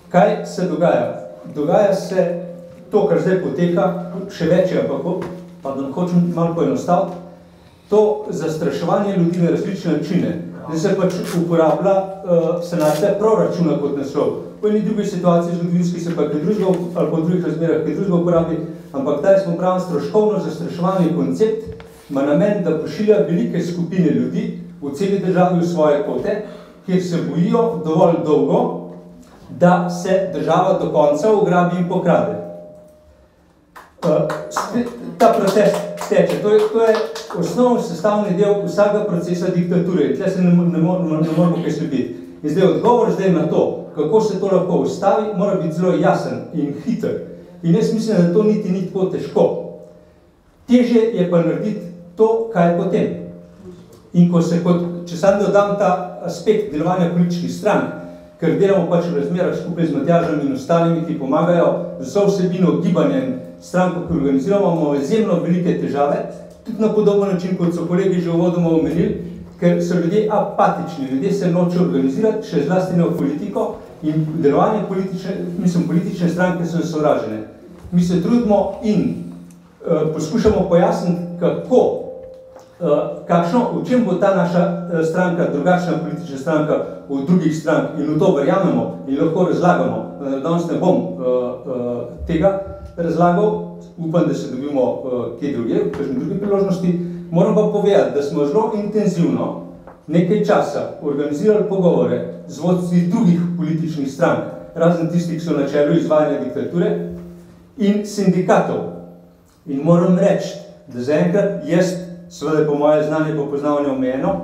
Kaj se dogaja? Dogaja se to, kar zdaj poteka, še več je, ampak hočem malo poenostaviti, to zastraševanje ljudi na različne načine. Zdaj se pač uporablja sanacija proračuna kot naslov. Po eni drugi situaciji zgodovinski se pa kaj drugega, ali po drugih razmerah kaj drugega uporabi, ampak taj smo pravim stroškovno zastraševanje koncept, ima namen, da pošilja velike skupine ljudi v celi državi v svoje kote, kjer se bojijo dovolj dolgo, da se država do konca ugrabi in pokrade. Ta protest teče. To je osnovni sestavni del vsakega procesa diktature. Tle se ne moramo kaj slediti. In zdaj odgovor na to, kako se to lahko ustavi, mora biti zelo jasen in hiter. In jaz mislim, da to niti ni tako težko. Težje je pa narediti to, kaj potem. In ko se če sam dodam ta aspekt delovanja političnih strank, ker delamo pač v razmerah skupaj z Matjažem in ostalimi, ki pomagajo z vso vsebino gibanja in stranko, ki organiziramo, imamo izjemno velike težave, tudi na podoben način, kot so kolegi že uvodoma omenili, ker so ljudje apatični, ljudje se nočejo organizirati, še zlasti ne v politiko in delovanje politične stranke so sovražene. Mi se trudimo in poskušamo pojasniti, v čem bo ta naša stranka, drugačna politična stranka v drugih strank in v to verjamemo in lahko razlagamo. Danes ne bom tega razlagal, upam, da se dobimo kje druge, v kakšni drugi priložnosti. Moram pa povedati, da smo zelo intenzivno nekaj časa organizirali pogovore z vodstvi drugih političnih strank, razen tistih, ki so na čelu izvajanja diktature, in sindikatov. In moram reči, da zaenkrat jaz, seveda po moje znanje pa poznavanje omejeno,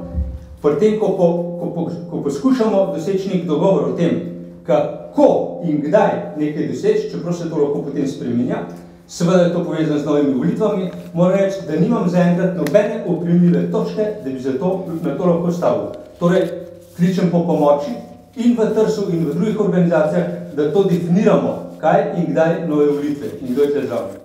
pri tem, ko poskušamo doseči nek dogovor o tem, kako in kdaj nekaj doseči, čeprav se to lahko potem spreminja, seveda je to povezano z novimi volitvami, moram reči, da nimam zaenkrat nobene oprijemljive točke, da bi na to lahko stavil. Torej, kličem po pomoči in v TRS-u in v drugih organizacijah, da to definiramo, kaj in kdaj nove volitve in kdo je tle zraven.